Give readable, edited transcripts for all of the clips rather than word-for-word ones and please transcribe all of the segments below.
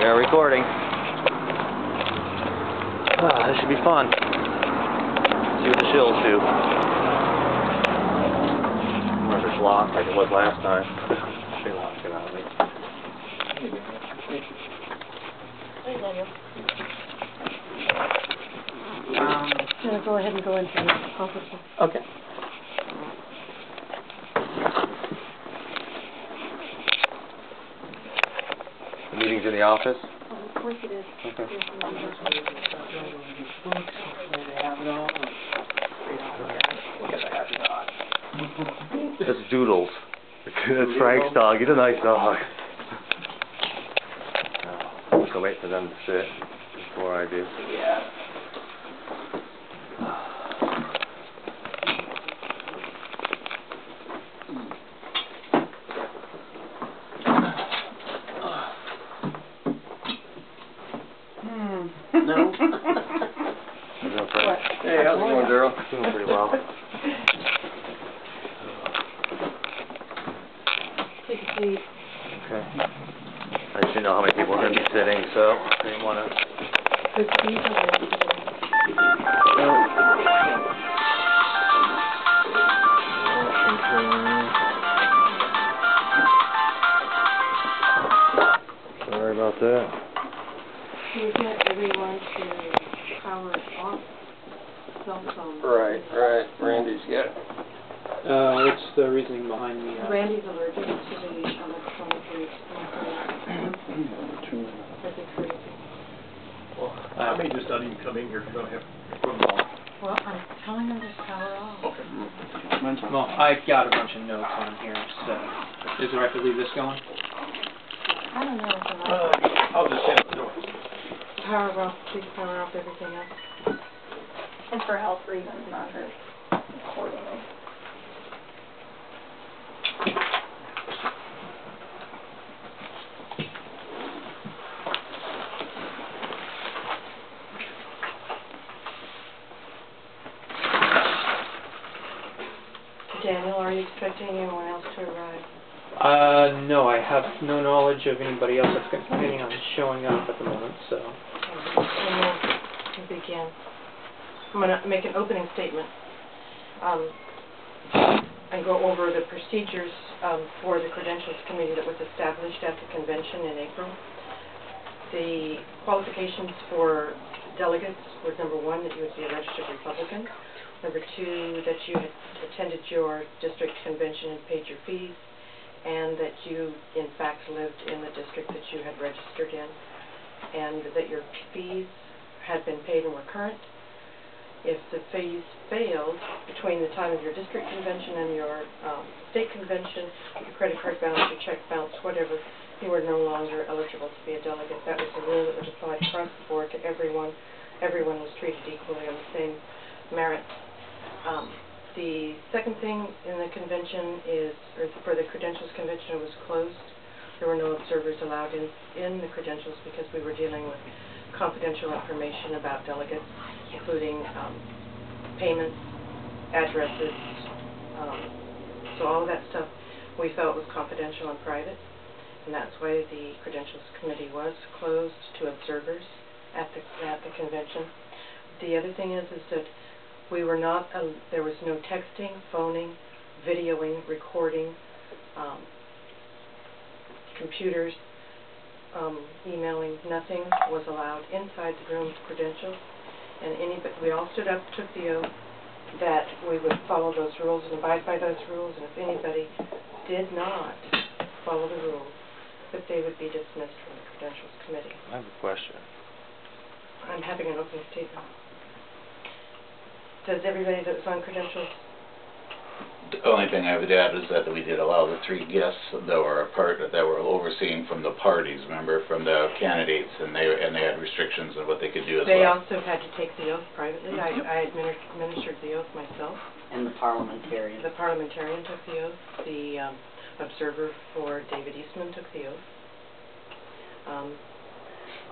We are recording. This should be fun. See what the shills do. Where's it's locked like it was last time. She locked it out of me. Hey, Daniel. Gonna go ahead and go into the conference room. Okay. The meeting's in the office? Of course it is. Okay. That's Doodles. That's Frank's dog. He's a nice dog. I'll wait for them to sit before I do. Yeah. No. Hey, how's it going, Daryl? Doing pretty well. Take a seat. Okay. I just didn't know how many people were going to be sitting, so I didn't want to. Good seat. Sorry about that. We get everyone to power off cell phone. Right. Randy's got it. What's the reasoning behind the... Randy's allergic to the electronic waves. That's crazy. Well, I may just not even come in here if you don't have equipment on. Well, I'm telling her to power off. Okay. Well, I've got a bunch of notes on here, so... Is it right to leave this going? I don't know if I like it. I'll just handle the noise. Power off, please power off everything else. It's for health reasons, not for recording. Daniel, are you expecting anyone else to arrive? No, I have no knowledge of anybody else that's planning on showing up at the moment, so... We'll begin. I'm going to make an opening statement and go over the procedures for the Credentials Committee that was established at the convention in April. The qualifications for delegates were, number one, that you would be a registered Republican. Number two, that you had attended your district convention and paid your fees, and that you, in fact, lived in the district that you had registered in, and that your fees had been paid and were current. If the fees failed between the time of your district convention and your state convention, your credit card balance, your check balance, whatever, you were no longer eligible to be a delegate. That was the rule that was applied across the board to everyone. Everyone was treated equally on the same merit. The second thing in the convention is, or for the Credentials Convention, it was closed. There were no observers allowed in the credentials because we were dealing with confidential information about delegates, including payments, addresses, so all of that stuff we felt was confidential and private, and that's why the Credentials Committee was closed to observers at the convention. The other thing is that we were not, there was no texting, phoning, videoing, recording, computers, emailing, nothing was allowed inside the room of credentials. And we all stood up, took the oath that we would follow those rules and abide by those rules, and if anybody did not follow the rules, that they would be dismissed from the Credentials Committee. I have a question. I'm having an opening statement. Does everybody that was on credentials? The only thing I would add is that we did allow the 3 guests that were that were overseen from the parties, remember, from the candidates, and they had restrictions on what they could do as well. They also had to take the oath privately. I administered the oath myself. And the parliamentarian. The parliamentarian took the oath. The observer for David Eastman took the oath.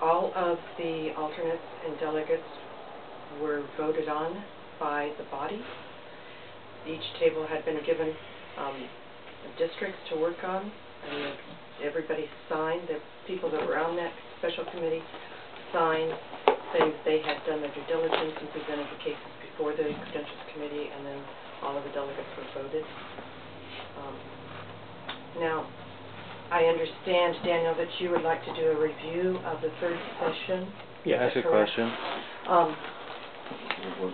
All of the alternates and delegates were voted on by the body. Each table had been given districts to work on, and everybody signed, the people that were on that special committee signed. They had done their due diligence and presented the cases before the Credentials Committee, and then all of the delegates were voted. Now, I understand, Daniel, that you would like to do a review of the third session. Yeah, Is that's that a correct? question.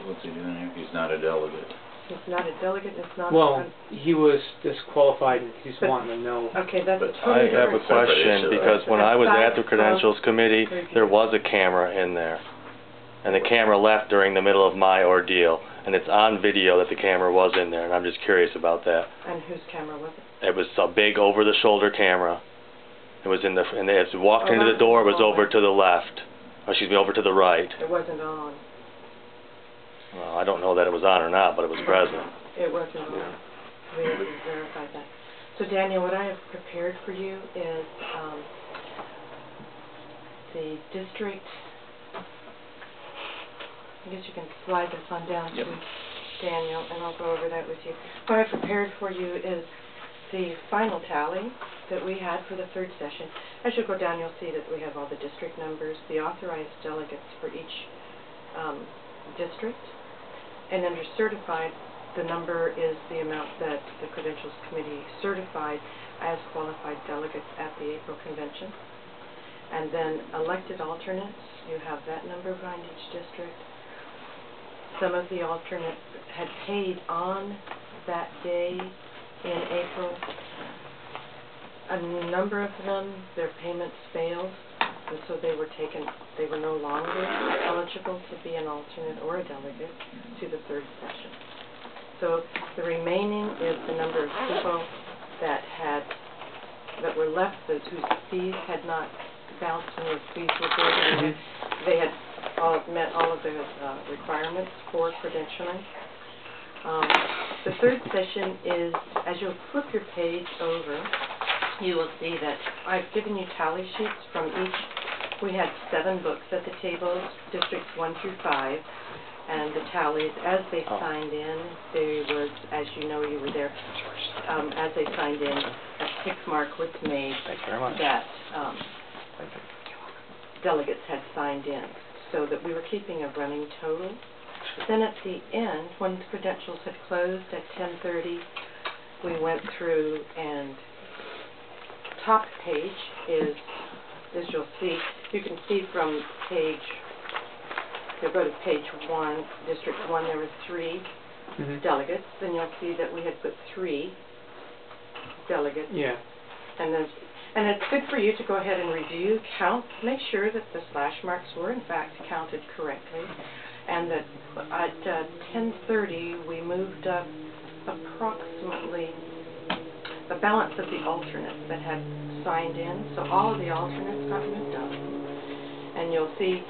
What's he doing here? He's not a delegate. It's not a delegate, it's not... Well, he was disqualified, and he's wanting to know. Okay, that's a But totally I have a different... question, because when I was at the Credentials Committee, Review. there was a camera in there. And the camera left during the middle of my ordeal. And it's on video that the camera was in there, and I'm just curious about that. And whose camera was it? It was a big over-the-shoulder camera. It was in the, and as you walked into the door, it was over to the left. Or excuse me, over to the right. It wasn't on. Well, I don't know that it was on or not, but it was present. It wasn't on. We have to verify that. So Daniel, what I have prepared for you is the district. I guess you can slide this on down to Daniel, and I'll go over that with you. What I prepared for you is the final tally that we had for the third session. As you go down, you'll see that we have all the district numbers, the authorized delegates for each district, and under certified, the number is the amount that the Credentials Committee certified as qualified delegates at the April convention. And then elected alternates, you have that number behind each district. Some of the alternates had paid on that day in April. A number of them, their payments failed, and so they were no longer eligible to be an alternate or a delegate to the third session. So the remaining is the number of people that were left, those whose fees had not bounced and those fees were good, and they had met all of the requirements for credentialing. The third session is, as you'll flip your page over, you will see that I've given you tally sheets from each. We had 7 books at the table, districts 1 through 5, and the tallies as they signed in. There was, as you know, you were there, as they signed in, a tick mark was made that delegates had signed in, so that we were keeping a running total. Then at the end, when the credentials had closed at 10:30, we went through, and top page is, as you'll see, you can see from page, you'll go to page 1, District 1, there were 3 delegates. Then you'll see that we had put 3 delegates. Yeah. And it's good for you to go ahead and review, count, make sure that the slash marks were in fact counted correctly, and that at 10:30 we moved up approximately the balance of the alternates that had signed in. So all of the alternates got moved up, and you'll see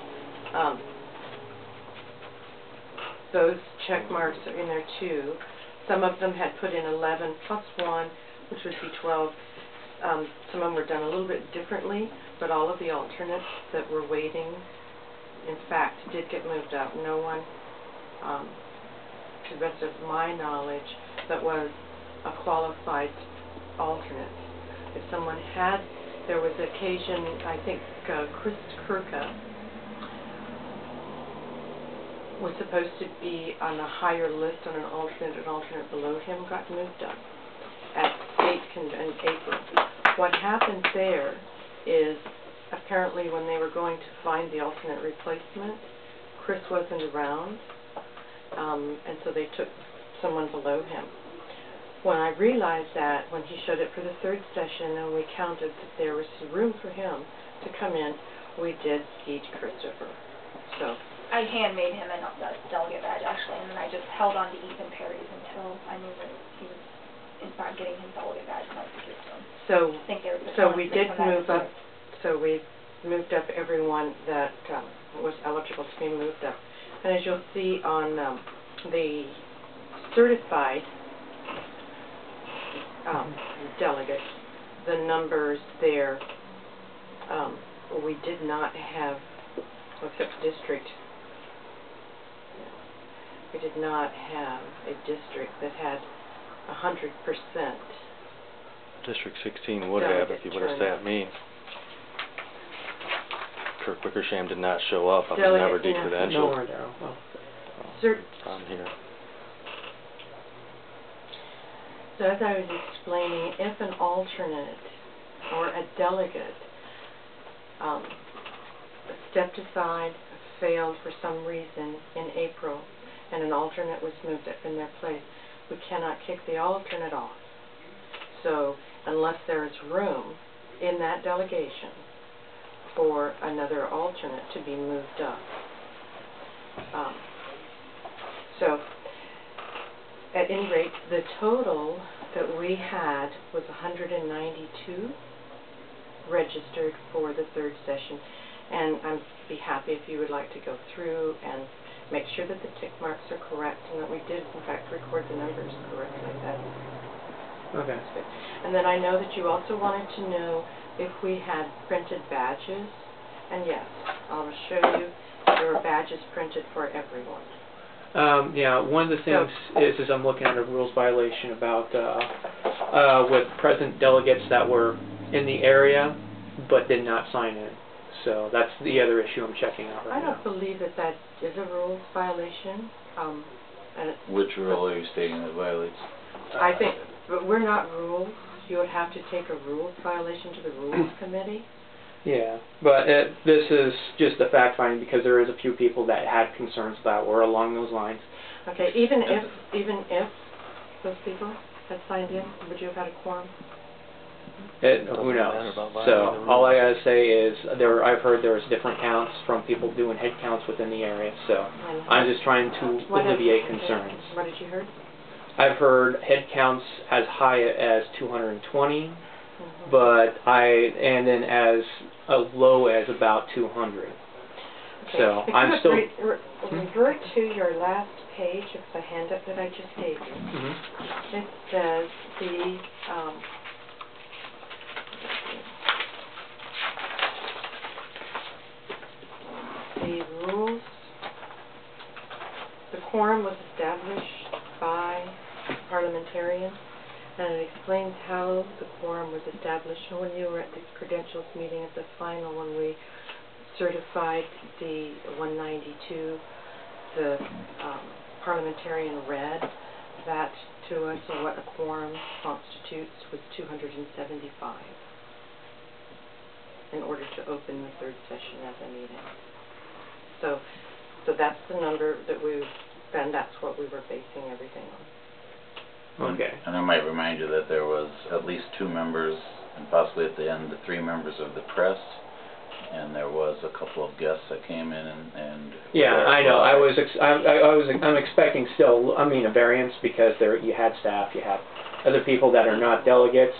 those check marks are in there too. Some of them had put in 11 plus 1, which would be 12. Some of them were done a little bit differently, but all of the alternates that were waiting, in fact, did get moved up. No one, to the best of my knowledge, that was a qualified alternate. If someone had, there was occasion, I think Chris Kirka was supposed to be on a higher list on an alternate below him got moved up at State Convention in April. What happened there is, apparently when they were going to find the alternate replacement, Chris wasn't around, and so they took someone below him. When I realized that, when he showed up for the third session and we counted that there was room for him to come in, we did seat Christopher. So I handmade him a delegate badge, actually, and then I just held on to Ethan Perry's until I knew that he was, in fact, getting his delegate badge, and I took it to him. So we did move up. So we moved up everyone that was eligible to be moved up. And as you'll see on the certified delegates, the numbers there, we did not have, except district, we did not have a district that had 100%. District 16 would have, if you would have sat me. Kirk Wickersham did not show up. I'm Delegate, never yeah. decredentialed. No more, Daryl. Oh. Sir, I'm here. so as I was explaining, if an alternate or a delegate stepped aside, failed for some reason in April, and an alternate was moved up in their place, we cannot kick the alternate off. So unless there is room in that delegation for another alternate to be moved up. So at any rate, the total that we had was 192 registered for the third session, and I'd be happy if you would like to go through and make sure that the tick marks are correct and that we did in fact record the numbers correctly. Okay. And then I know that you also wanted to know if we had printed badges, and yes, I'll show you there were badges printed for everyone. Yeah, one of the things is I'm looking at a rules violation about with present delegates that were in the area but did not sign in. So that's the other issue I'm checking out right now. I don't believe that that is a rules violation. Which rule are you stating that violates? I think, but we're not rules. You would have to take a rules violation to the rules committee. Yeah, but this is just a fact finding because there is a few people that had concerns that were along those lines. Okay, even if those people had signed in, would you have had a quorum? Who knows? So all I gotta say is I've heard there's different counts from people doing head counts within the area. So I'm just trying to alleviate concerns. What did you hear? I've heard head counts as high as 220, but and then as low as about 200. Okay. So if I'm still revert to your last page of the handout that I just gave you. It says the rules. The quorum was established by parliamentarians, and it explains how the quorum was established. And when you were at the credentials meeting at the final, when we certified the 192, the parliamentarian read that to us, and what a quorum constitutes was 275 in order to open the third session as a meeting. So that's the number that and that's what we were basing everything on. okay. And I might remind you that there was at least 2 members, and possibly at the end, the 3 members of the press, and there was a couple of guests that came in and yeah, I know. I'm expecting still. I mean, a variance because you had staff, you had other people that are not delegates,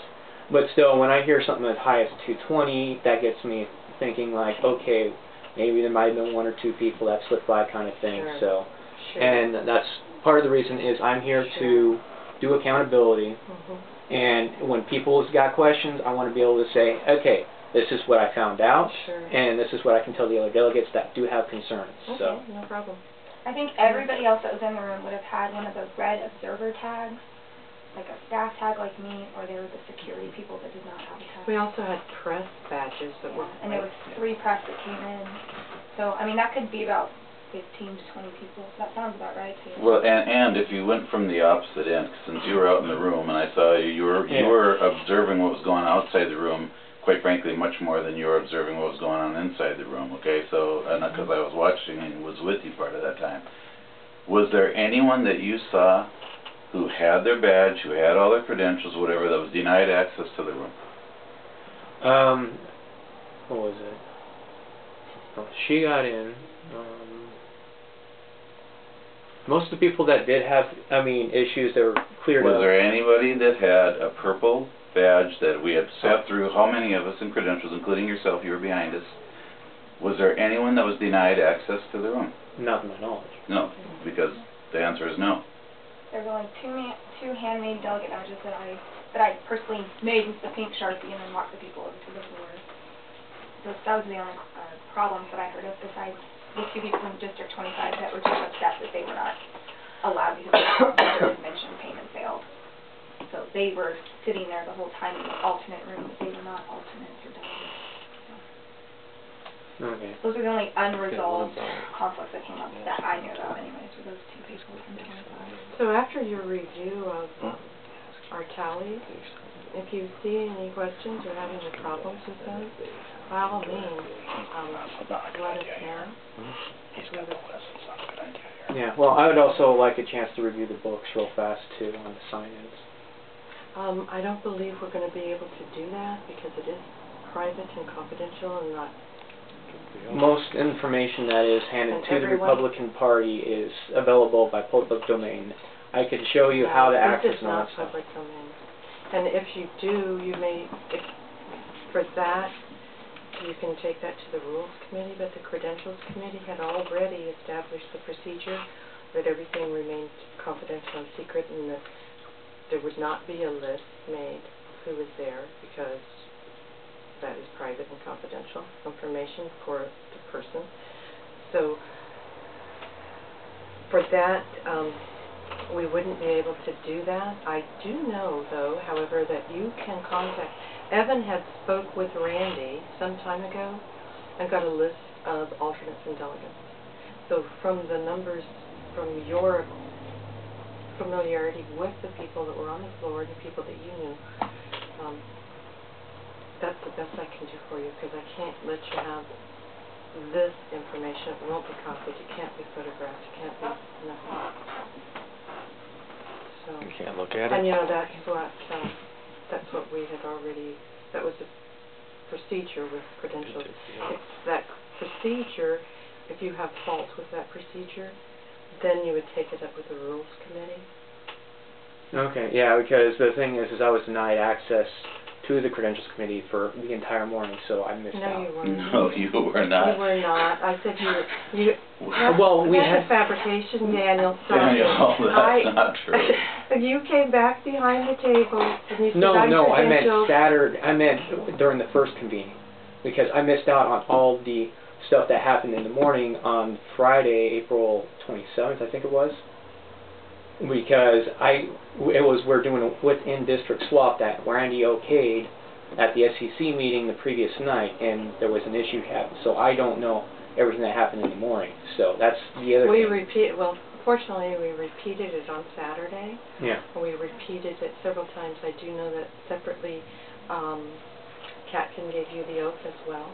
but still, when I hear something as high as 220, that gets me thinking like, okay, maybe there might have been 1 or 2 people that slipped by, kind of thing. Sure. So, Sure. and that's part of the reason is I'm here to do accountability. And when people's got questions, I want to be able to say, okay, this is what I found out, and this is what I can tell the other delegates that do have concerns. Okay, so no problem. I think everybody else that was in the room would have had one of those red observer tags, like a staff tag like me, or they were the security people that did not have a tag. We also had press badges that were... And there was 3 press that came in. So, I mean, that could be about 15 to 20 people. That sounds about right to you. Well, and if you went from the opposite end, since you were out in the room and I saw you were observing what was going on outside the room, quite frankly, much more than you were observing what was going on inside the room, okay? So, because I was watching and was with you part of that time. Was there anyone that you saw who had their badge, who had all their credentials, whatever, that was denied access to the room? What was it? Well, she got in. Most of the people that did have, issues, they were cleared up. Was there anybody that had a purple badge that we had sat through, how many of us in credentials, including yourself, you were behind us, was there anyone that was denied access to the room? Not to my knowledge. No, because the answer is no. There were only 2 handmade delegate badges that I personally made with the pink Sharpie and then walked the people over to the floor. So that was the only problems that I heard of, besides the 2 people from District 25 that were just upset that they were not allowed because the convention payment failed. So they were sitting there the whole time in the alternate room, but they were not alternates or delegates. So. Okay. Those are the only unresolved conflicts that came up that I knew about anyways, for those two people in 25. So after your review of our tallies, if you see any questions or have any problems with those, by all means, let us know. Yeah, well, I would also like a chance to review the books real fast, too, on the sign-ins. I don't believe we're going to be able to do that because it is private and confidential and not... Most information that is handed And to the everyone- Republican Party is available by public domain. I could show you how to access This is and all not that stuff. public domain. And if you do, you may, for that, you can take that to the Rules Committee, but the Credentials Committee had already established the procedure that everything remained confidential and secret and that there would not be a list made who was there because that is private and confidential information for the person. So for that, we wouldn't be able to do that. I do know, though, however, that you can contact... Evan had spoke with Randy some time ago and got a list of alternates and delegates. So from the numbers, from your familiarity with the people that were on the floor, the people that you knew, that's the best I can do for you because I can't let you have this information. It won't be copied. It can't be photographed. It can't be nothing. So, You can't look at it? and you know, that's what we had already, that was the procedure with credentials. It's that procedure, if you have fault with that procedure, then you would take it up with the Rules Committee. Okay, yeah, because the thing is I was denied access to the Credentials Committee for the entire morning, so I missed out. No, you weren't. No, you were not. You were not. I said you Well, we that's had... a fabrication, Daniel. Stop Daniel, it. that's not true. You came back behind the table and you said, No, I meant credentialed. Saturday. I meant during the first convening, because I missed out on all the stuff that happened in the morning on Friday, April 27th, I think it was. Because we're doing a within district swap that Randy okayed at the SEC meeting the previous night, and there was an issue happened. So I don't know everything that happened in the morning. So that's the other thing. Well, fortunately we repeated it on Saturday. Yeah. We repeated it several times. I do know that separately, Katkin gave you the oath as well.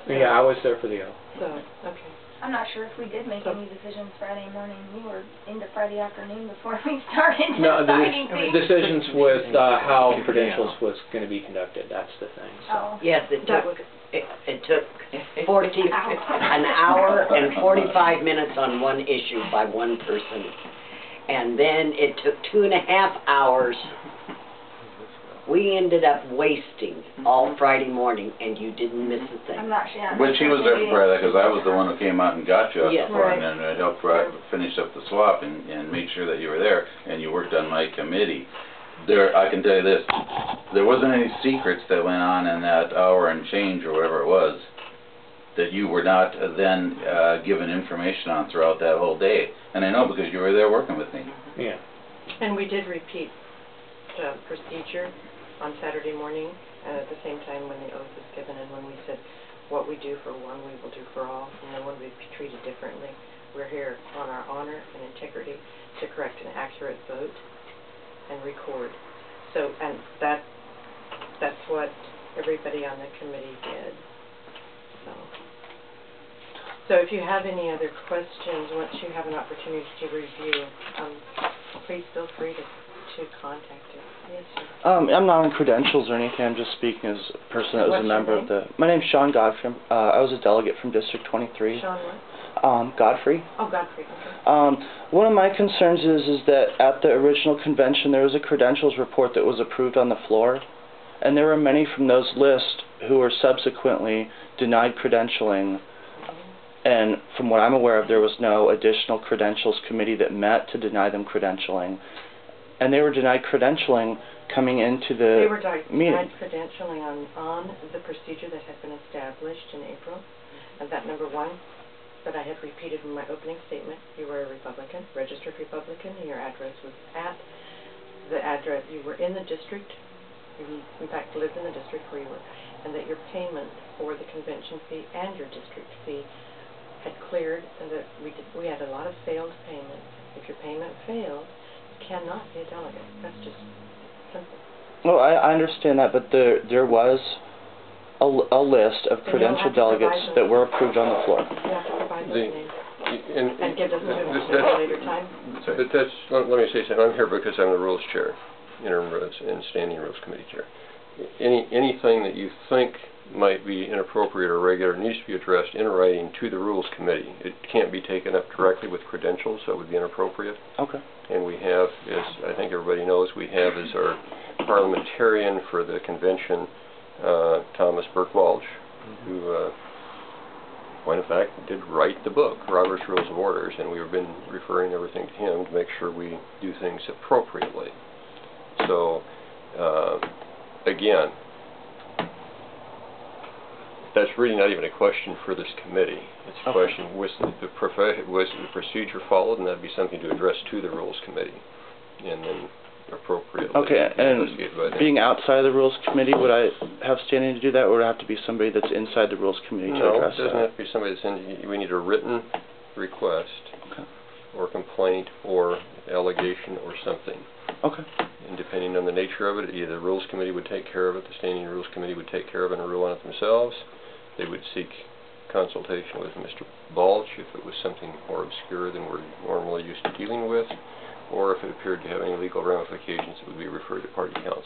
So, Yeah, I was there for the oath. So, okay. I'm not sure if we did make any decisions Friday morning. We were into Friday afternoon before we started No, deciding the things. decisions with how credentials was going to be conducted. That's the thing. So. Oh. Yes, it took an Ow. hour and 45 minutes on one issue by one person. And then it took 2.5 hours. We ended up wasting all Friday morning, and you didn't miss a thing. I'm not sure. But she was there for part of that because I was the one who came out and got you out Yes. the front Right. and helped finish up the swap and made sure that you were there and you worked on my committee. I can tell you this, there wasn't any secrets that went on in that hour and change or whatever it was that you were not then given information on throughout that whole day. And I know because you were there working with me. Yeah. And we did repeat the procedure on Saturday morning, and at the same time when the oath was given and when we said what we do for one, we will do for all, and no one will be treated differently. We're here on our honor and integrity to correct an accurate vote and record. So, and that's what everybody on the committee did. So if you have any other questions, once you have an opportunity to review, please feel free to contact us. Yes, sir. I'm not on credentials or anything. I'm just speaking as a person that was What's a member your of the... My name's Sean Godfrey. I was a delegate from District 23. Sean what? Godfrey. Oh, Godfrey, okay. One of my concerns is that at the original convention there was a credentials report that was approved on the floor, and there were many from those lists who were subsequently denied credentialing, and from what I'm aware of, there was no additional credentials committee that met to deny them credentialing. And they were denied credentialing coming into the They were meeting. denied credentialing on the procedure that had been established in April. And that number one that I had repeated in my opening statement, you were a Republican, registered Republican, and your address was at the address. You were in the district. You, in fact, lived in the district where you were. And and that your payment for the convention fee and your district fee had cleared, and that we had a lot of failed payments. If your payment failed, you cannot be a delegate. That's just simple. Well, I understand that, but there was a list of credentialed delegates that were approved on the floor. You have to provide those names. And give us at a later time. But let me say something. I'm here because I'm the Rules Chair, Interim Rules and Standing Rules Committee Chair. Anything that you think might be inappropriate or irregular needs to be addressed in writing to the Rules Committee. It can't be taken up directly with credentials, so it would be inappropriate. Okay. And we have, as I think everybody knows, we have as our parliamentarian for the convention, Thomas Burke-Walsh, who, point of fact, did write the book, Robert's Rules of Orders, and we've been referring everything to him to make sure we do things appropriately. So, again, that's really not even a question for this committee. It's a question, was the procedure followed, and that'd be something to address to the Rules Committee, and then appropriately investigate by them. Being outside of the Rules Committee, would I have standing to do that, or would it have to be somebody that's inside the Rules Committee to address that? No, it doesn't have to be somebody that's in. We need a written request, or complaint, or allegation, or something. Okay. And depending on the nature of it, either the Rules Committee would take care of it, the Standing Rules Committee would take care of it and rule on it themselves. They would seek consultation with Mr. Balch if it was something more obscure than we're normally used to dealing with, or if it appeared to have any legal ramifications, it would be referred to party counsel.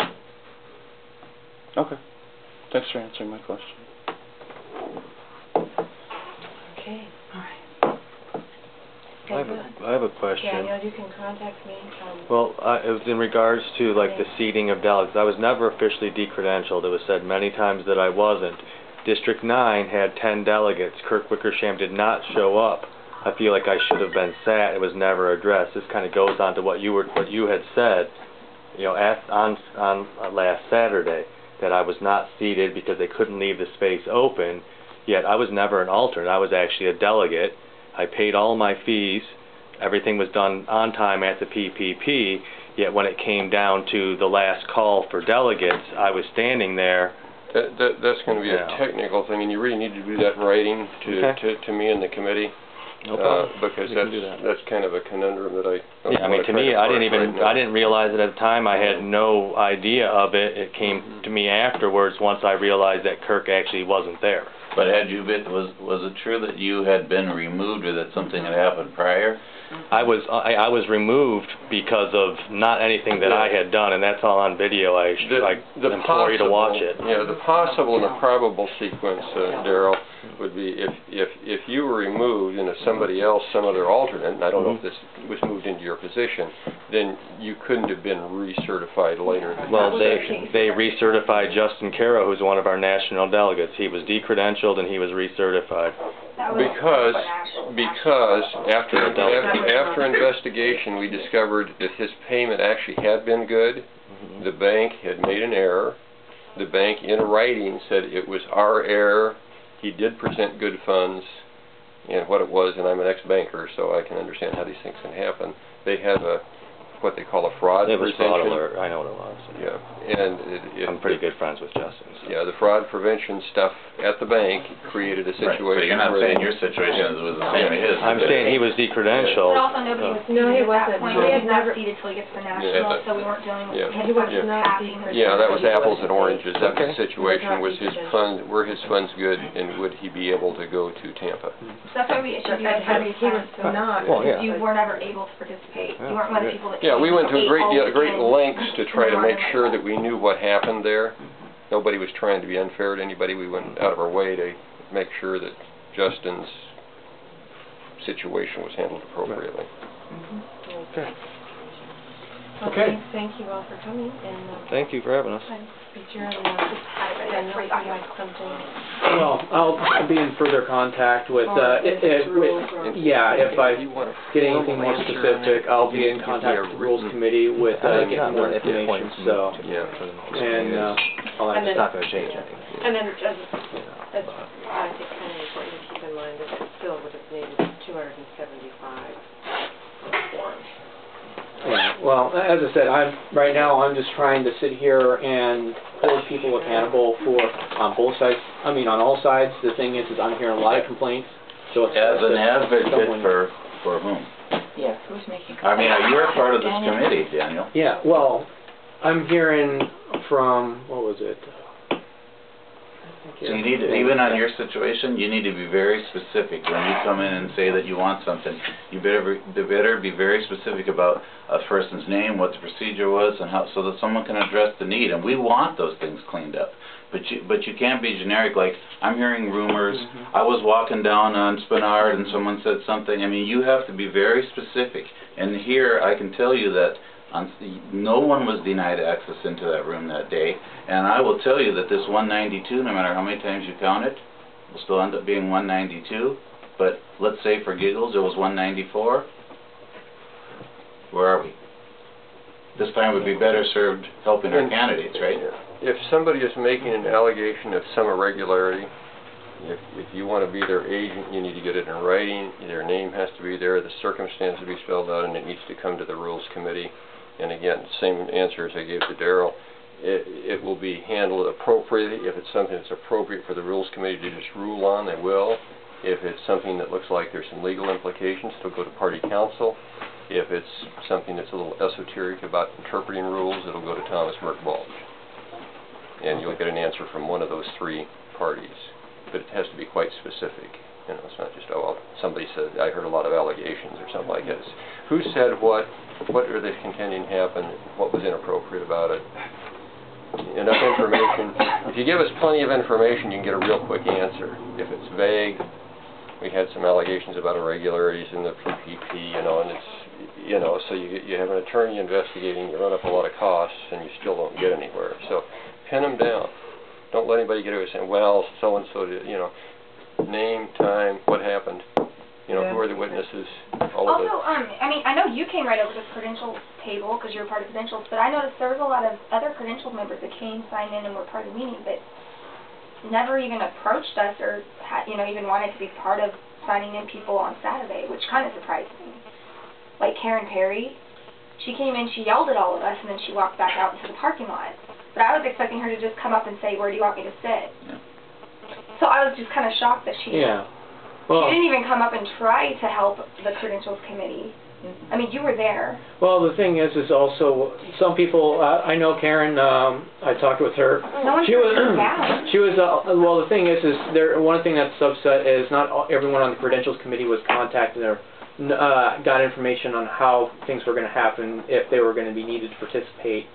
Okay. Thanks for answering my question. Okay. I have a question. Daniel, you can contact me. Well, it was in regards to like the seating of delegates. I was never officially decredentialed. It was said many times that I wasn't. District 9 had 10 delegates. Kirk Wickersham did not show up. I feel like I should have been sat. It was never addressed. This kind of goes on to what you had said, you know, on last Saturday, that I was not seated because they couldn't leave the space open. Yet I was never an alternate. I was actually a delegate. I paid all my fees. Everything was done on time at the PPP. Yet when it came down to the last call for delegates, I was standing there. That's going to be a technical thing, and you really need to do that in writing to me and the committee. No problem. Because that's kind of a conundrum that I don't I mean, to me, I didn't realize it at the time. I had no idea of it. It came to me afterwards once I realized that Kirk actually wasn't there. But had you been, was it true that you had been removed, or that something had happened prior? I was removed because of not anything that I had done, and that's all on video. I implore you to watch it. Yeah, the possible and the probable sequence, Daryl, would be if you were removed and if somebody else, some other alternate, and I don't know if this was moved into your position, then you couldn't have been recertified later. Well, they recertified Justin Caro, who's one of our national delegates. He was decredentialed and he was recertified. Because after investigation, we discovered that his payment actually had been good. The bank had made an error. The bank, in writing, said it was our error. He did present good funds, and what it was, and I'm an ex-banker, so I can understand how these things can happen. They had what they call a fraud prevention. It was fraud alert. I know what it was. Yeah, and I'm pretty good friends with Justin. So. Yeah, the fraud prevention stuff at the bank created a situation. Right, but you're not saying your situation was the same as his. I'm saying he was decredentialed. But also nobody was seated at that point. He was not seated till he gets to national, so we weren't dealing with him. Yeah, that was apples and oranges. That was the situation. Was his funds, were his funds good, and would he be able to go to Tampa? So that's why we issued you a heavy fund. Because you were never able to participate. You weren't one of the people that. Yeah, we went to great lengths to try to make sure that we knew what happened there. Nobody was trying to be unfair to anybody. We went out of our way to make sure that Justin's situation was handled appropriately. Okay. Okay. Thank you all for coming. And thank you for having us. Well, I'll be in further contact with, if I get anything more specific, I'll be in contact with the Rules Committee with getting more information, so, and it's not going to change anything. And then, as I think kind of important to keep in mind that it still would have needed 275 forms. Yeah, well, as I said, right now I'm just trying to sit here and hold hold people accountable for, on both sides, I mean, on all sides. The thing is I'm hearing a lot of complaints, so it's... As an advocate for whom? Yeah, who's making... I mean, you're a part of this committee, Daniel. Yeah, well, I'm hearing from, what was it? So you need to, even on your situation, you need to be very specific. When you come in and say that you want something, you better be very specific about a person's name, what the procedure was, and how, so that someone can address the need. And we want those things cleaned up. But you can't be generic, like, I'm hearing rumors, I was walking down on Spinard and someone said something. I mean, you have to be very specific. And here, I can tell you that no one was denied access into that room that day. And I will tell you that this 192, no matter how many times you count it, will still end up being 192. But let's say for giggles, it was 194. Where are we? This time would be better served helping our candidates, right? If somebody is making an allegation of some irregularity, if you want to be their agent, you need to get it in writing. Their name has to be there, the circumstance to be spelled out, and it needs to come to the Rules Committee. And again, same answer as I gave to Daryl. It will be handled appropriately. If it's something that's appropriate for the Rules Committee to just rule on, they will. If it's something that looks like there's some legal implications, it'll go to Party Council. If it's something that's a little esoteric about interpreting rules, it'll go to Thomas Merck-Balch. And you'll get an answer from one of those three parties. But it has to be quite specific. You know, it's not just, oh, well, somebody said, I heard a lot of allegations or something like that. It's who said what are they contending happened, what was inappropriate about it. Enough information. If you give us plenty of information, you can get a real quick answer. If it's vague, we had some allegations about irregularities in the PPP, and it's, so you have an attorney investigating, you run up a lot of costs, and you still don't get anywhere. So pin them down. Don't let anybody get away saying, well, so-and-so did, name, time, what happened, who are the witnesses, all of it. Also, I mean, I know you came right over to the credentials table because you're part of credentials, but I noticed there was a lot of other credentials members that came, signed in, and were part of the meeting, but never even approached us or, even wanted to be part of signing in people on Saturday, which kind of surprised me. Like Karen Perry, she came in, she yelled at all of us, and then she walked back out into the parking lot. But I was expecting her to just come up and say, where do you want me to sit? Yeah. So I was just kind of shocked that she didn't even come up and try to help the Credentials Committee. I mean, you were there. Well, the thing is also, some people, I know Karen, I talked with her. No one she was, well, the thing is one thing that's upset is not everyone on the Credentials Committee was contacted or got information on how things were going to happen, if they were going to be needed to participate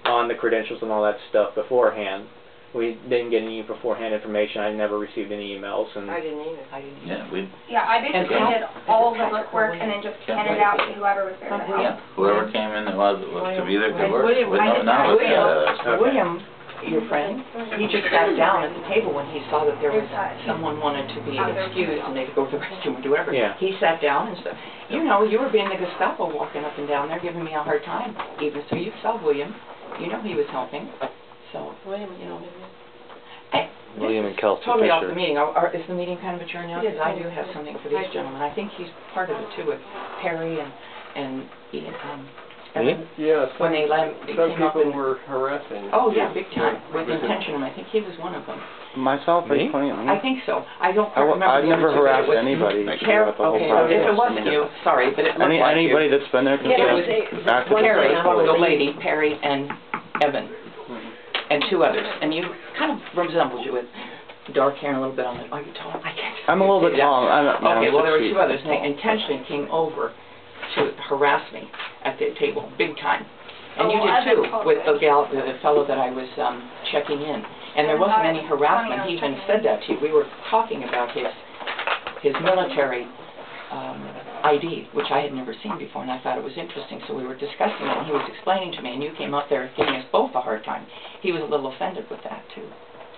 on the credentials and all that stuff beforehand. We didn't get any beforehand information. I never received any emails. And I didn't either. Yeah, I basically did all the work and then just handed it out to whoever was there to help. Yeah, whoever came in that was to be there could work. William, your friend, he just sat down at the table when he saw that there was someone wanted to be excused and they could go to the restroom or do whatever. Yeah. He sat down and said, you were being the Gestapo walking up and down there giving me a hard time. Even so you saw William. He was helping. So, William and Kelsey totally Fisher. off the meeting. Is the meeting kind of maturing now? Because I do have something for these gentlemen. I think he's part of it too with Perry and Ian. Yeah, when they some people were harassing. Oh yeah, big time, with intention, and I think he was one of them. Myself, me? I think so. I don't remember. I've never harassed anybody. Okay, if it wasn't you, sorry, but it looked like anybody that's been there can Perry, the lady, Perry and Evan, and two others, and you kind of resembled you with dark hair and a little bit on the. Are you tall? I can't. I'm a little bit tall. Okay, well there were two others, and they intentionally came over to harass me at the table, big time. And you did too, with the fellow that I was checking in. And there wasn't any harassment. He even said that to you. We were talking about his military ID, which I had never seen before, and I thought it was interesting. So we were discussing it, and he was explaining to me, and you came up there giving us both a hard time. He was a little offended with that too.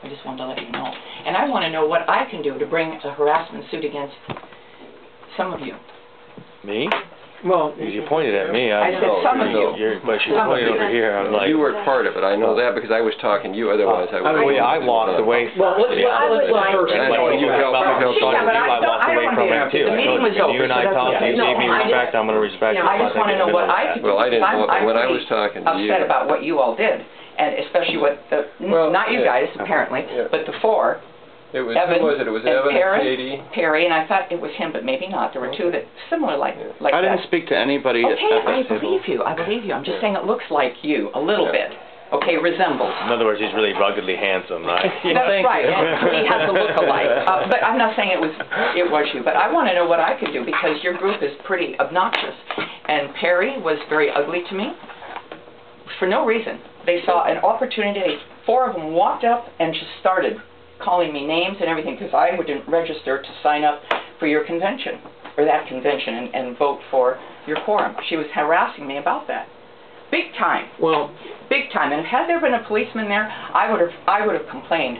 I just wanted to let you know. And I want to know what I can do to bring a harassment suit against some of you. Me? Well, you pointed at me. I said some of you. But she pointed over here. I'm like, you were part of it. I know that because I was talking to you. Otherwise, I would. I walked away. Well, let's first. And I know you helped talking to you. I walked away from it too. The meeting was over. You and I talked. You gave me respect. I'm going to respect you. I just want to know what I could do. Well, I didn't. When I was talking to you, upset about what you all did. and especially with the, not you guys apparently, but the four. It was, Evan, who was it? It was Evan and Katie. Perry, and I thought it was him, but maybe not. There were two that similar like I that. didn't speak to anybody okay, at that I table. believe you. I believe you. I'm just saying it looks like you a little bit. Okay, resembles. In other words, he's really ruggedly handsome, right? That's right. And he has a look-alike. But I'm not saying it was you. But I want to know what I could do because your group is pretty obnoxious. And Perry was very ugly to me for no reason. They saw an opportunity. Four of them walked up and just started calling me names and everything because I didn't register to sign up for your convention or that convention and vote for your quorum. She was harassing me about that. Big time. Well, big time. And had there been a policeman there, I would have complained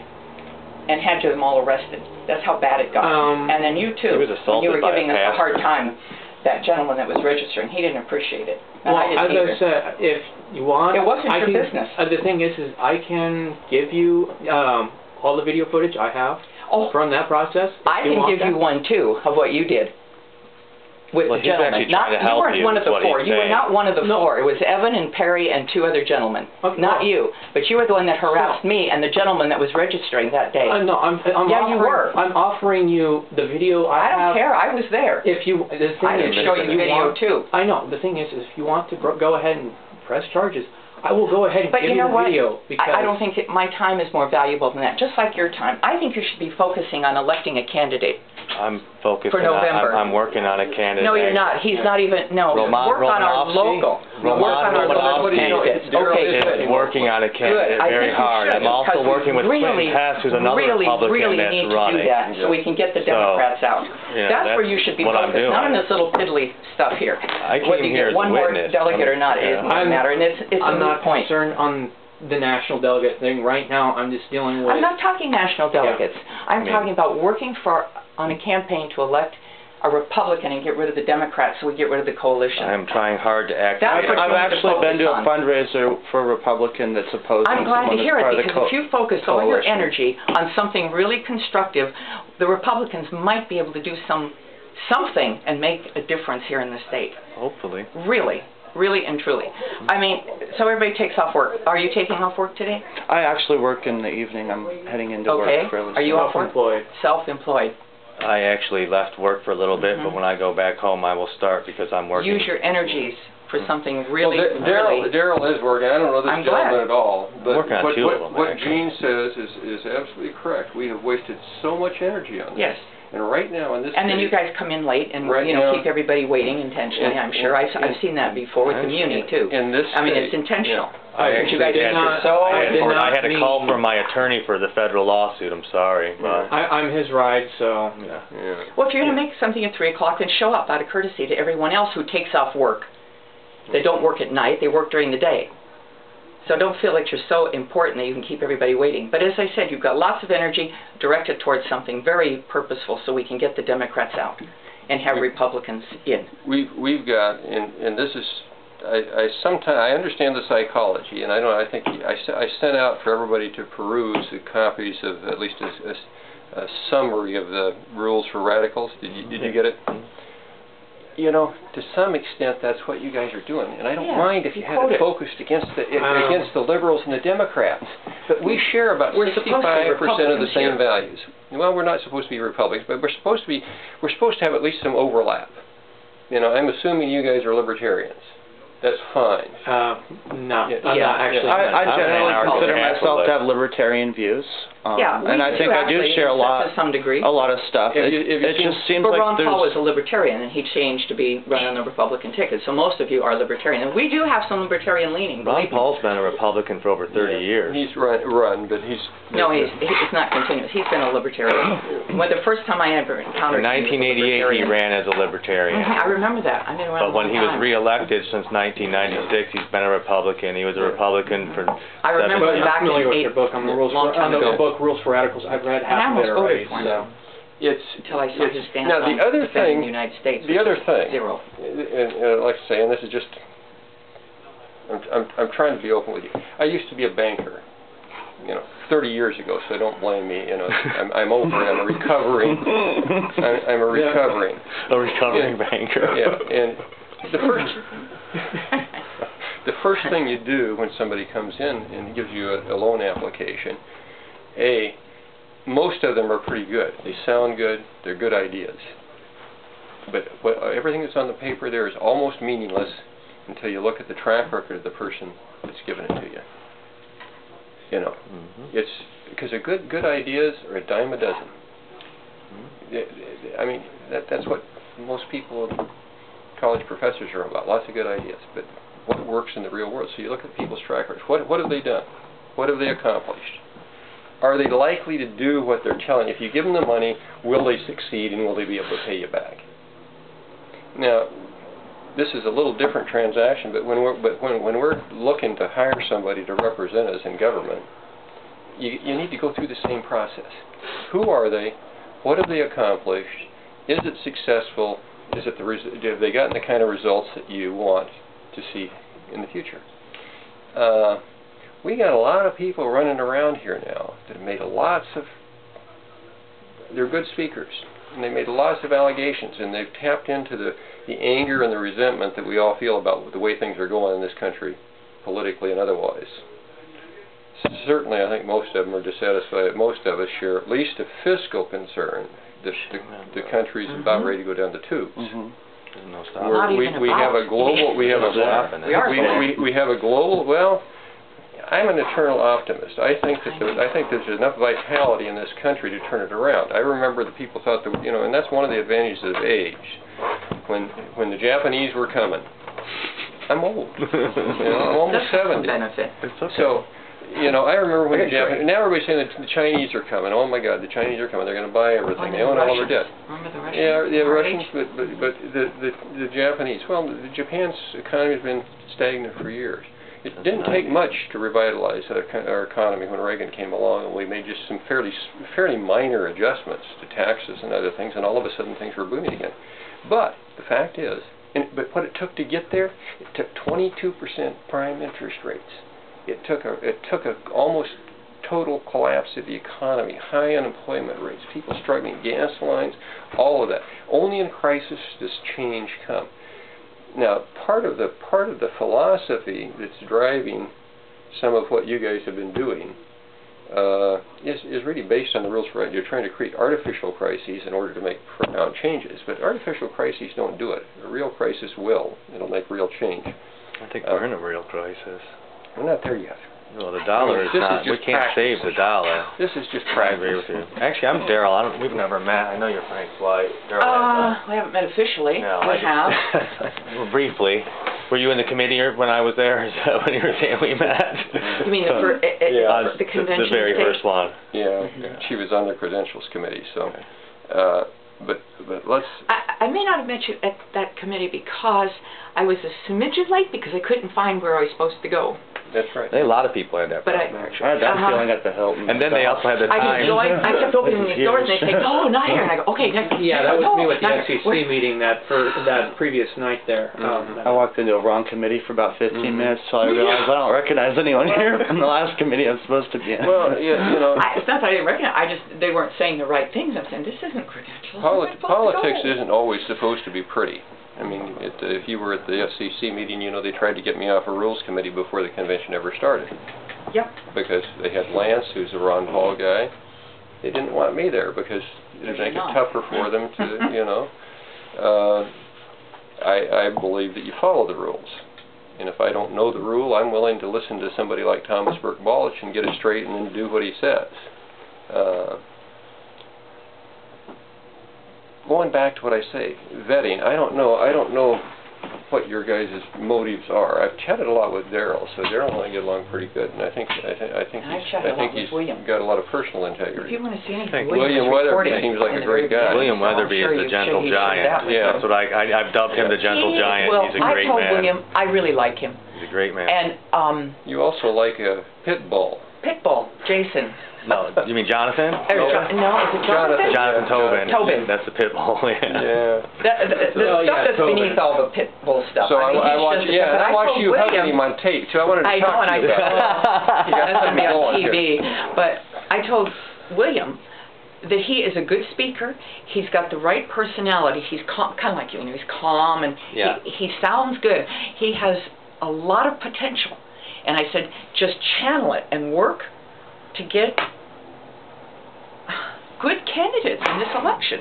and had them all arrested. That's how bad it got. And then you too. He was assaulted when you were by giving a us a hard pastor. time. That gentleman that was registering, he didn't appreciate it. And well, I didn't as I said, if you want, it wasn't I your can, business. The thing is I can give you all the video footage I have from that process. I can give you one too of what you did. With the gentleman. Not, you weren't one of the four. You were not one of the four. It was Evan and Perry and two other gentlemen. Okay, not you. But you were the one that harassed me and the gentleman that was registering that day. No, you were. I'm offering you the video I have. don't care. I was there. If you, the thing I is, didn't show you the video too. I know. The thing is if you want to go ahead and press charges, I will go ahead and give you the video. Because I don't think my time is more valuable than that, just like your time. I think you should be focusing on electing a candidate. I'm focusing for November. I'm working on a candidate. No, you're not. He's not even, no. Work on our local. Work on our local candidates. Okay, good. Working on a candidate very hard. I'm also working with Clinton Hess, who's another Republican that's running. Need to do that so we can get the Democrats out. That's where you should be focused, not on this little piddly stuff here. I came here as a witness. One more delegate or not, it doesn't matter, and it's a moot point. I'm not concerned on the national delegate thing. Right now, I'm just dealing with... I'm not talking national delegates. I'm talking about working on a campaign to elect a Republican and get rid of the Democrats so we get rid of the coalition. I'm trying hard to act. I've actually been to a fundraiser for a Republican that's opposing I'm glad to hear it because if you focus all your coalition. energy on something really constructive, the Republicans might be able to do something and make a difference here in the state. Hopefully. Really and truly. I mean, so everybody takes off work. Are you taking off work today? I actually work in the evening. I'm heading into work fairly soon. Are you off work? Self-employed. Self-employed. I actually left work for a little bit, but when I go back home, I will start because I'm working. Use your energies for something really, Daryl is working. I don't know this gentleman at all, but what actually. Gene says is absolutely correct. We have wasted so much energy on this. Yes. And right now in this and then you guys come in late and keep everybody waiting intentionally. I'm sure I've seen that before with the Muni too. In this I mean, it's intentional. I you guys I had a call from my attorney for the federal lawsuit. I'm sorry. I'm his ride, so... Well, if you're going to make something at 3 o'clock, then show up out of courtesy to everyone else who takes off work. They don't work at night. They work during the day. So don't feel like you're so important that you can keep everybody waiting. But as I said, you've got lots of energy directed towards something very purposeful so we can get the Democrats out and have Republicans in. We've got, and this is, I understand the psychology, and I think I sent out for everybody to peruse the copies of at least a summary of the rules for radicals. Did you get it? You know, to some extent, that's what you guys are doing, and I don't mind if you had it focused against the liberals and the Democrats. But we share about 65% of the same values. Well, we're not supposed to be Republicans, but we're supposed to have at least some overlap. You know, I'm assuming you guys are libertarians. That's fine. No, I'm not actually. I generally consider myself to have libertarian views. And I think I do share a lot, to some degree. a lot of stuff. It just seems like Ron Paul was a libertarian, and he changed to be running on the Republican ticket. So most of you are libertarian, and we do have some libertarian leaning. Ron Paul's been a Republican for over 30 years. He's run, but he's no, he's not continuous. He's been a libertarian. Well, the first time I ever encountered him, in 1988, he ran as a libertarian. I remember that. I've been around. But when he was reelected since 1996, he's been a Republican. He was a Republican for. I remember back familiar with your book on the rules. The book Rules for Radicals. I've read half of it already. So. Until I saw his stance now the other thing, the United States. The other thing, zero. And like I say, and this is just, I'm trying to be open with you. I used to be a banker, 30 years ago, so don't blame me. I'm over it. I'm a recovering. I'm a recovering. A recovering banker. Yeah, and the first thing you do when somebody comes in and gives you a loan application, most of them are pretty good. They sound good. They're good ideas. But everything that's on the paper there is almost meaningless until you look at the track record of the person that's given it to you. You know, it's because good ideas are a dime a dozen. I mean, that's what most people, college professors, are about. Lots of good ideas, but what works in the real world? So you look at people's track records. What have they done? What have they accomplished? Are they likely to do what they're telling you? If you give them the money, will they succeed and will they be able to pay you back? Now, this is a little different transaction, but when we're looking to hire somebody to represent us in government, you need to go through the same process. Who are they? What have they accomplished? Is it successful? Have they gotten the kind of results that you want to see in the future? We got a lot of people running around here now that have made they're good speakers, and they made lots of allegations, and they've tapped into the anger and the resentment that we all feel about the way things are going in this country, politically and otherwise. Certainly, I think most of them are dissatisfied. Most of us share at least a fiscal concern. The country's about ready to go down the tubes. We have a global. We have a global. Well, I'm an eternal optimist. I think there's enough vitality in this country to turn it around. I remember the people thought that, you know, and that's one of the advantages of age. When the Japanese were coming, I'm old. You know, I'm almost 70. Benefit. So, you know, I remember when the Japanese. Now everybody's saying that the Chinese are coming. Oh my God, the Chinese are coming. They're going to buy everything. They own all of our debt. Remember the Russians? Yeah, the Russians, but the Japanese. Well, Japan's economy has been stagnant for years. It didn't take much to revitalize our economy when Reagan came along, and we made just some fairly minor adjustments to taxes and other things, and all of a sudden things were booming again. But the fact is, but what it took to get there, it took 22% prime interest rates. It took a almost total collapse of the economy, high unemployment rates, people struggling, gas lines, all of that. Only in crisis does change come. Now, part of the philosophy that's driving some of what you guys have been doing is really based on the rules for it. You're trying to create artificial crises in order to make profound changes, but artificial crises don't do it. A real crisis will. It'll make real change. I think we're in a real crisis. We're not there yet. Well, the dollar is not. We can't save the dollar. This is just I agree with you. Actually, I'm Daryl. We've never met. I know you're Frank's wife. Daryl. We haven't met officially. No, we have. Well, briefly. Were you in the committee when I was there? Is that when you were saying we met? You mean the convention? The very first one. Yeah, she was on the credentials committee. So, but let's. I may not have met you at that committee because I was a smidgen late because I couldn't find where I was supposed to go. That's right. There are a lot of people in that. But I had that feeling at the Hilton. And then they also had the time. I kept opening these doors and they say, "Oh, not here," and I go, "Okay, next." Yeah, that was me with the SEC meeting that previous night there. I walked into a wrong committee for about 15 minutes until I realized I don't recognize anyone here from the last committee I'm supposed to be in. Well, yeah, you know. It's not that I didn't recognize. They weren't saying the right things. I'm saying this isn't credentials. Politics isn't always supposed to be pretty. I mean, if you were at the FCC meeting, you know, they tried to get me off a rules committee before the convention ever started. Yep. Because they had Lance, who's a Ron Paul guy. They didn't want me there because it would make it tougher for them to, you know. I believe that you follow the rules. And if I don't know the rule, I'm willing to listen to somebody like Thomas Burke Balch and get it straight and then do what he says. Going back to what I say, vetting. I don't know what your guys' motives are. I've chatted a lot with Daryl, so Daryl and I get along pretty good, and I think he's got a lot of personal integrity. If you want to see anything, William Weatherby seems like a great guy. William Weatherby is the gentle giant. Yeah, that's what I've dubbed him the gentle giant. He's a great man. I told William I really like him. He's a great man. And you also like a pit bull. Pitbull, Jason. No, you mean Jonathan? No, is it Jonathan? Jonathan Tobin. Tobin. That's the pit bull. Yeah. The stuff that's beneath all the pit bull stuff. So I watched you hugging him on tape, so I wanted to talk to you about it. That's going to be on TV. But I told William that he is a good speaker. He's got the right personality. He's calm, kind of like you. He's calm and he sounds good. He has a lot of potential. And I said, just channel it and work to get good candidates in this election.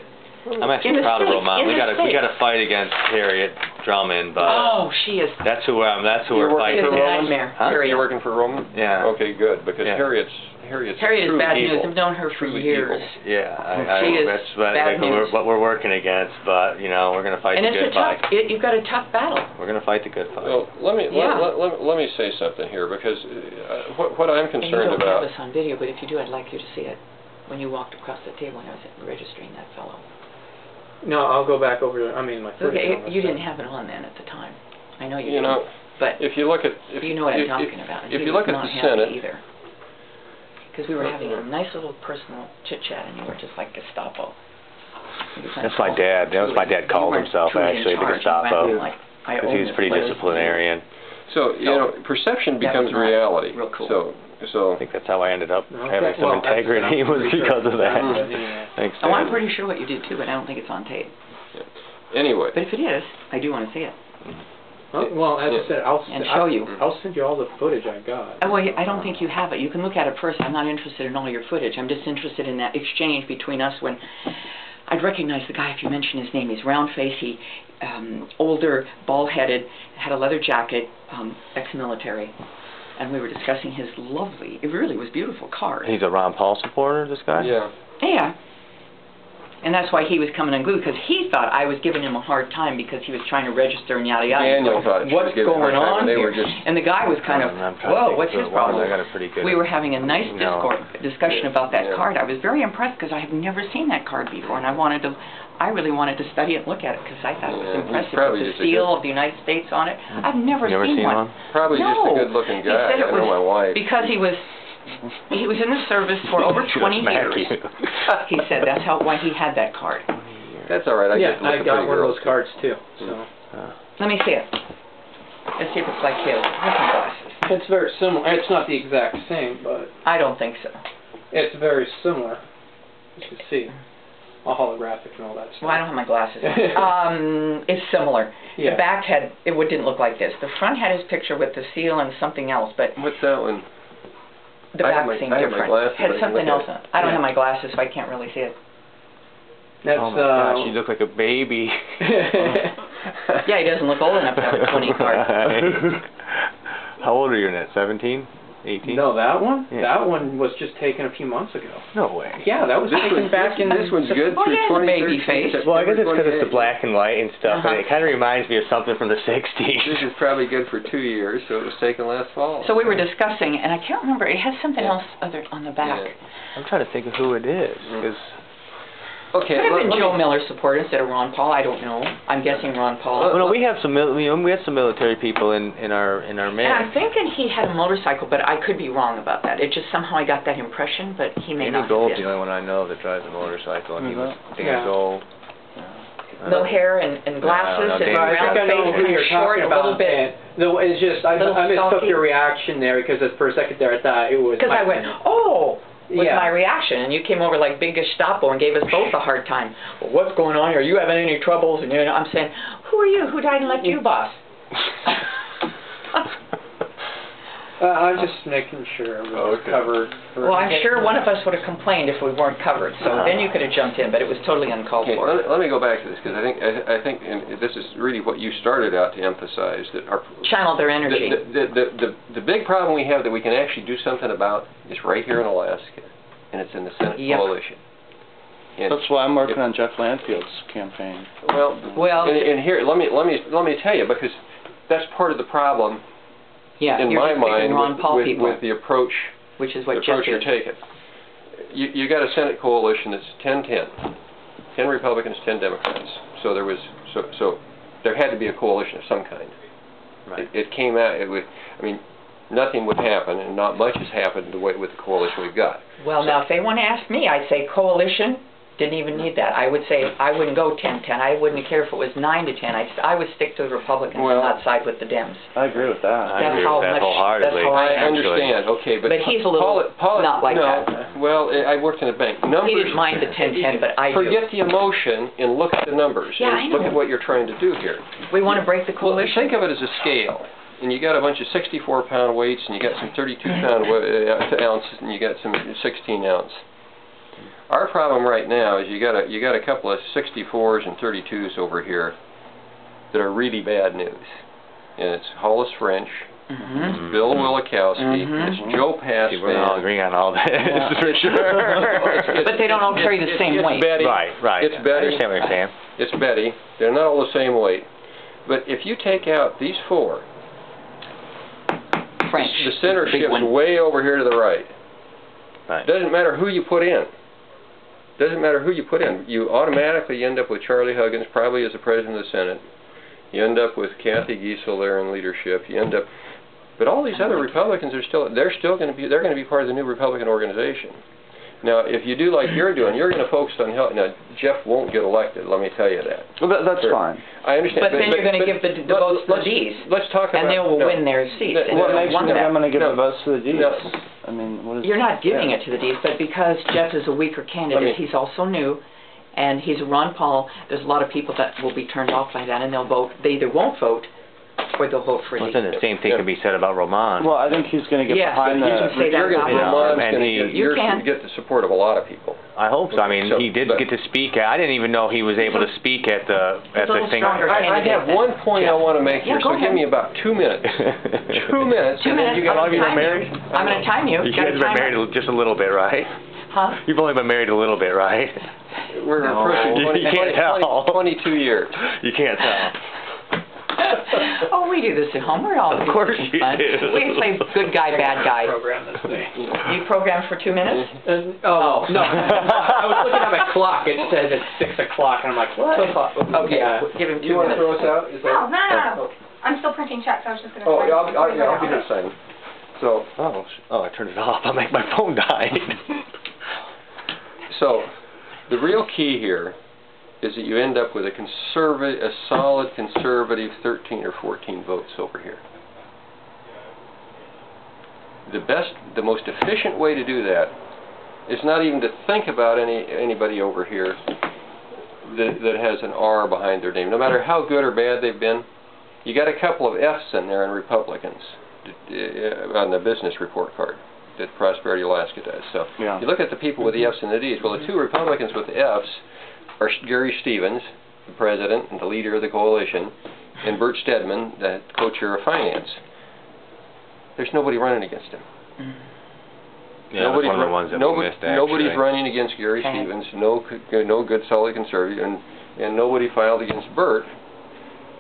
I'm actually proud of Roman. We got to fight against Harriet Drummond, but she is. That's who we're You're fighting. working for Roman? Huh? You're working for Roman? Yeah. Okay, good, because Harriet is bad evil. news. I've known her for years. Yeah, She is that's bad news. what we're working against, but you know, we're going to fight the good fight. You've got a tough battle. We're going to fight the good fight. Well, let me say something here, because what I'm concerned and you don't about. have us on video, but if you do, I'd like you to see it when you walked across the table when I was registering that fellow. No, I'll go back over. I mean, my first. Okay, you didn't have it on then at the time. I know you. You know, but if you look at, you know what I'm talking about. If you look at the Senate, either, because we were having a nice little personal chit chat, and you were just like Gestapo. That's my dad. That was my dad called himself actually the Gestapo, because he was pretty disciplinarian. So you know, perception becomes reality. Real cool. So I think that's how I ended up having some integrity was because of that. Thanks, Dad. Oh, I'm pretty sure what you did too, but I don't think it's on tape. Anyway. But if it is, I do want to see it. Well, as I said, I'll send you all the footage I got. Well, I don't think you have it. You can look at it first. I'm not interested in all your footage. I'm just interested in that exchange between us when I'd recognize the guy if you mention his name. He's round-faced, older, bald-headed, had a leather jacket, ex-military. And we were discussing his lovely, it really was beautiful card. He's a Ron Paul supporter, this guy? Yeah. Yeah. And that's why he was coming unglued, because he thought I was giving him a hard time because he was trying to register and yada yada. Daniel thought what's going on here? And the guy was kind of, whoa, what's his problem? I got a pretty good. We were having a nice discussion about that card. I was very impressed because I have never seen that card before, and I really wanted to study it and look at it because I thought it was impressive with the seal of the United States on it. I've never seen one. Probably just a good-looking guy. I know my wife. Because he was in the service for over 20 years. He said that's why he had that card. That's all right. I got one of those cards too. So. Let me see it. Let's see if it's like his. Where's my glasses? It's very similar. It's not the exact same, but I don't think so. It's very similar. You can see. All holographic and all that stuff. Well, I don't have my glasses. It's similar. Yeah. The back didn't look like this. The front had his picture with the seal and something else, but what's that one? The back seemed different. Had something else on it. I don't have my glasses, so I can't really see it. That's, oh my gosh, you look like a baby. Yeah, he doesn't look old enough to have a 20 card. How old are you in that? 17? 18? No, that one? Yeah. That one was just taken a few months ago. No way. Yeah, that was taken back in... This one's good through 2013. Baby face. Well, I guess it's because it's the black and white and stuff, and it kind of reminds me of something from the 60s. This is probably good for 2 years, so it was taken last fall. So we were discussing, and I can't remember, it has something else other on the back. I'm trying to think of who it is, because... Okay, could have been Joe Miller supporter instead of Ron Paul. I don't know. I'm guessing Ron Paul. Well, no, we have some military people in our mail. And I'm thinking he had a motorcycle, but I could be wrong about that. It just somehow I got that impression, but he may not have Gold's been. the only one I know that drives a motorcycle, and he was Dan Gold. No hair and glasses and round face and short, a little bit. No, it's just I mistook your reaction there because for a second there I thought it was. Because I went, oh. Was my reaction, and you came over like big Gestapo and gave us both a hard time. Well, what's going on here? Are you having any troubles? And I'm saying, who are you? Who died and left you, boss? I'm just making sure we're covered. Well, I'm sure one of us would have complained if we weren't covered, so then you could have jumped in, but it was totally uncalled for. Let me go back to this, because I think and this is really what you started out to emphasize, that our... Channel their energy. The big problem we have that we can actually do something about is right here in Alaska, and it's in the Senate coalition. And that's why I'm working on Jeff Landfield's campaign. Well, and here, let me tell you, because that's part of the problem. Yeah, in my mind, with the approach, which is what you're taking. You got a Senate coalition that's 10-10, 10 Republicans, 10 Democrats. So there had to be a coalition of some kind. Right. It came out. Nothing would happen, and not much has happened with the coalition we've got. Well, now if they want to ask me, I'd say coalition. Didn't even need that. I would say I wouldn't go 10-10. I wouldn't care if it was 9-10. I would stick to the Republicans and not side with the Dems. I agree with that. I agree with that wholeheartedly. That's how I understand. Okay, but he's a little not like that. Well, I worked in a bank. He didn't mind the 10-10, but I do. Forget the emotion and look at the numbers. Yeah, and look at what you're trying to do here. We want to break the coalition. Well, think of it as a scale. and you got a bunch of 64-pound weights, and you got some 32-pound ounces, and you got some 16-ounce. Our problem right now is you got a couple of 64s and 32s over here that are really bad news, and it's Hollis French, it's Bill Wilikowski, it's Joe Passman. We're all agreeing on all this for sure. But they don't all carry the same weight. Betty. Right. It's Betty. I understand what you're saying. It's Betty. They're not all the same weight. But if you take out these four, French. the center shifts way over here to the right. Right. Doesn't matter who you put in. Doesn't matter who you put in. You automatically end up with Charlie Huggins, probably as the President of the Senate. You end up with Kathy Giesel there in leadership. You end up, but all these other Republicans are still, they're going to be part of the new Republican organization. Now, if you do like you're doing, you're going to focus on help. Now, Jeff won't get elected. Let me tell you that. Well, that's fine. I understand. But then you're going to give the votes to the D's. Let's talk about. And they will win their seats. What makes me think I'm going to give No. the votes to the D's? No. I mean, what is? You're not giving it to the D's, but because Jeff is a weaker candidate, he's also new, and he's Ron Paul. There's a lot of people that will be turned off by that, and they'll vote. They either won't vote, or they'll vote for Well, the. then the same thing can be said about Roman. Well, I think he's going to get behind you can say that about Roman's and going to get the support of a lot of people. I hope so. I mean, he did get to speak. I didn't even know he was able to speak at the thing. I have one point I want to make here, so give me about 2 minutes. 2 minutes. 2 minutes. How long have you been married? I'm going to time you. You guys have been married just a little bit, right? Huh? You've only been married a little bit, right? We're approaching You can't tell. 22 years. You can't tell. Oh, we do this at home. We're all Of course you do. We play good guy, bad guy. Program this thing. You programmed for 2 minutes? Oh, no. I was looking at my clock. It says it's 6 o'clock, and I'm like, what? Okay, give him 2 minutes. You want to throw us out? Is that- No. I'm still printing checks. I was just going to. Oh, yeah, I'll be here signing. So, I turned it off. I think my phone died. so, the real key here is that you end up with a solid conservative 13 or 14 votes over here. The most efficient way to do that is not even to think about anybody over here that has an R behind their name. No matter how good or bad they've been, you got a couple of F's in there in Republicans on the business report card that Prosperity Alaska does. So you look at the people with the F's and the D's. Well, the two Republicans with the F's are Gary Stevens, the president and the leader of the coalition, and Bert Stedman, the co-chair of finance. There's nobody running against him. Yeah, that's one of the ones that we missed, actually. Nobody's running against Gary Stevens, no good solid conservative, and nobody filed against Bert.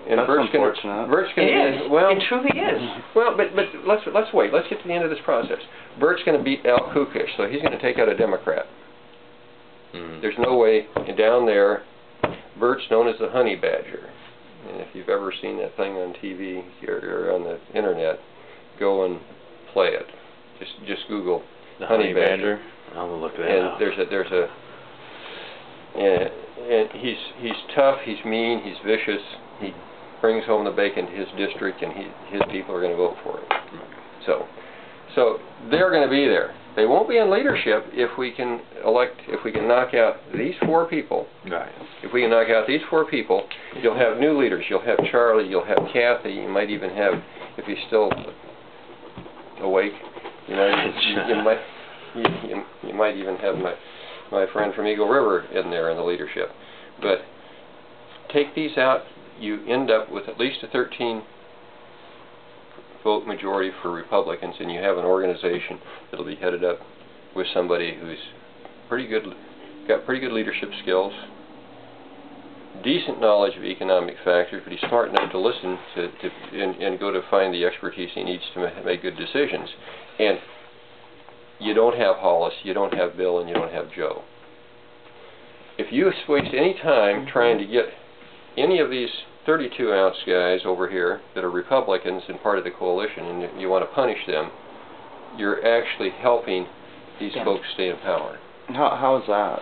And that's Bert's unfortunate. It truly is. Well, but let's wait. Let's get to the end of this process. Bert's going to beat Al Kukish, so he's going to take out a Democrat. There's no way down there. Bert's known as the honey badger, and if you've ever seen that thing on TV or on the internet, go and play it. Just Google the honey badger. I'll look that up. And he's tough. He's mean. He's vicious. He brings home the bacon to his district, and his people are going to vote for him. So they're going to be there. They won't be in leadership if we can knock out these four people. Right. If we can knock out these four people, you'll have new leaders. You'll have Charlie. You'll have Kathy. You might even have, if he's still awake, you might even have my friend from Eagle River in there in the leadership. But take these out, you end up with at least a 13 vote majority for Republicans, and you have an organization that'll be headed up with somebody who's got pretty good leadership skills, decent knowledge of economic factors, but he's smart enough to listen and go to find the expertise he needs to make good decisions. And you don't have Hollis, you don't have Bill, and you don't have Joe. If you waste any time trying to get any of these 32-ounce guys over here that are Republicans and part of the coalition, and you want to punish them, you're actually helping these folks stay in power. How is that?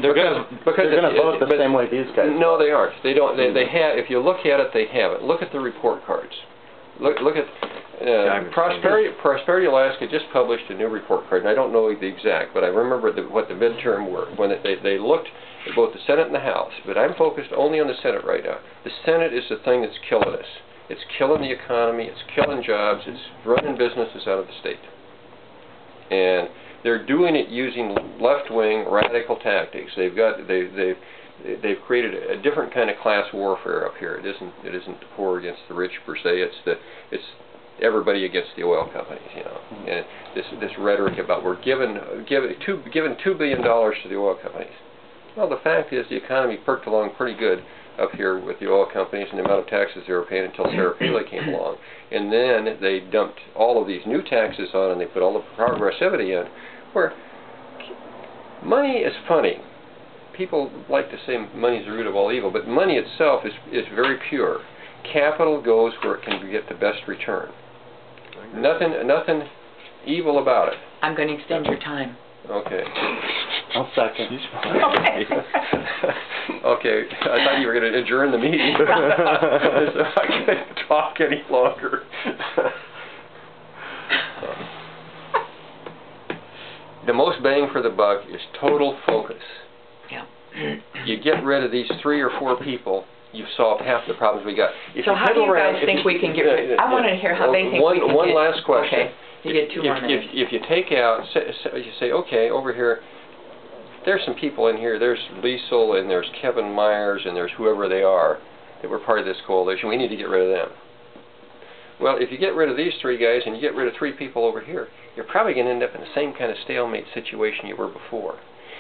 They're going to vote the same way these guys. No, they aren't. They don't. They have. If you look at it, they have it. Look at the report cards. Look at Prosperity Alaska just published a new report card, and I don't know the exact, but I remember what the midterm were when they looked at both the Senate and the House. But I'm focused only on the Senate right now. The Senate is the thing that's killing us. It's killing the economy. It's killing jobs. It's running businesses out of the state, and they're doing it using left-wing radical tactics. They've created a different kind of class warfare up here. It isn't the poor against the rich per se. It's everybody against the oil companies, you know. And this rhetoric about we're giving $2 billion to the oil companies. Well, the fact is the economy perked along pretty good up here with the oil companies and the amount of taxes they were paying until Sarah Palin came along. And then they dumped all of these new taxes on and they put all the progressivity in, where money is funny. People like to say money is the root of all evil, but money itself is very pure. Capital goes where it can get the best return. Nothing evil about it. I'm going to extend your time. Okay. I'll second. Okay, I thought you were going to adjourn the meeting. So I couldn't talk any longer. The most bang for the buck is total focus. Yeah. You get rid of these 3 or 4 people, you've solved half the problems we got. So how do you guys think we can get rid? I want to hear how they think we can get. One last question. Okay. You get 2 more minutes. If you take out, you say, okay, over here, there's some people in here. There's Liesel and there's Kevin Myers and there's whoever they are that were part of this coalition. We need to get rid of them. Well, if you get rid of these 3 guys and you get rid of 3 people over here, you're probably going to end up in the same kind of stalemate situation you were before.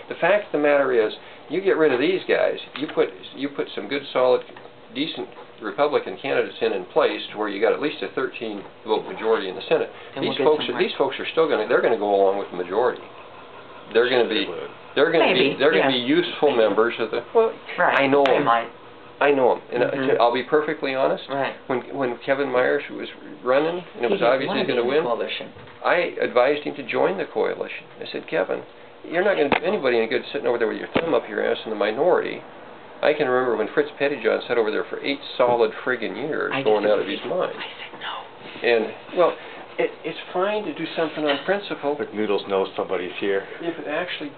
The fact of the matter is, you get rid of these guys, you put some good, solid, decent Republican candidates in place to where you got at least a 13-vote majority in the Senate. These folks are still going to go along with the majority. They're going to be useful members of the. Well, right. I know them. I know them, and I'll be perfectly honest. Right. When Kevin Myers was running, and it was obvious he was going to win, I advised him to join the coalition. I said, Kevin, you're not going to do anybody any good sitting over there with your thumb up your ass in the minority. I can remember when Fritz Pettyjohn sat over there for 8 solid friggin' years, going out of his mind. I said no. And well, it's fine to do something on principle. But Noodles knows somebody's here. If it actually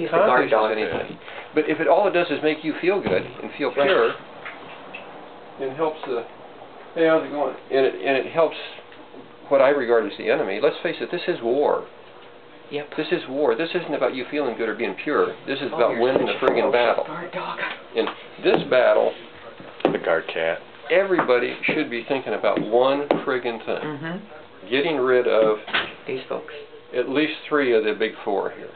accomplishes anything. But if all it does is make you feel good and feel pure, it helps the. Hey, how's it going? And it helps what I regard as the enemy. Let's face it, this is war. Yep. This is war. This isn't about you feeling good or being pure. This is about winning the friggin' battle. In this battle, the guard cat. Everybody should be thinking about one friggin' thing. Getting rid of these folks. At least 3 of the big 4 here.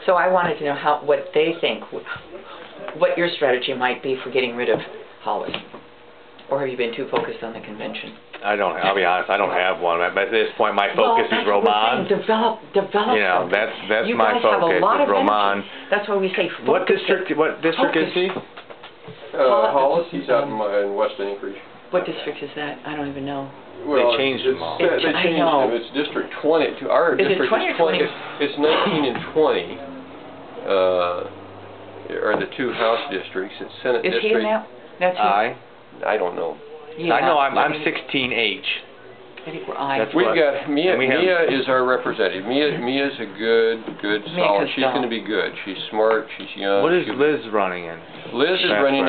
So I wanted to know what they think, what your strategy might be for getting rid of Hollis. Or have you been too focused on the convention? I'll be honest, I don't have one. At this point, my focus is Roman. Develop. You know, that's my focus. You guys have a lot of Roman. energy. That's why we say focus. What district is he? Hollis, he's out in West Anchorage. What district is that? I don't even know. Well, they changed them all. They changed them. It's District 20. Our district is 20. It's 19 and 20. Are the 2 House districts. It's Senate district. Is he in that? That's him? I don't know. Yeah, I know I'm 16H. I think we're I. We've got Mia. Mia is our representative. Mia's a good, solid. She's going to be good. She's smart. She's young. What is Liz running in? Liz is running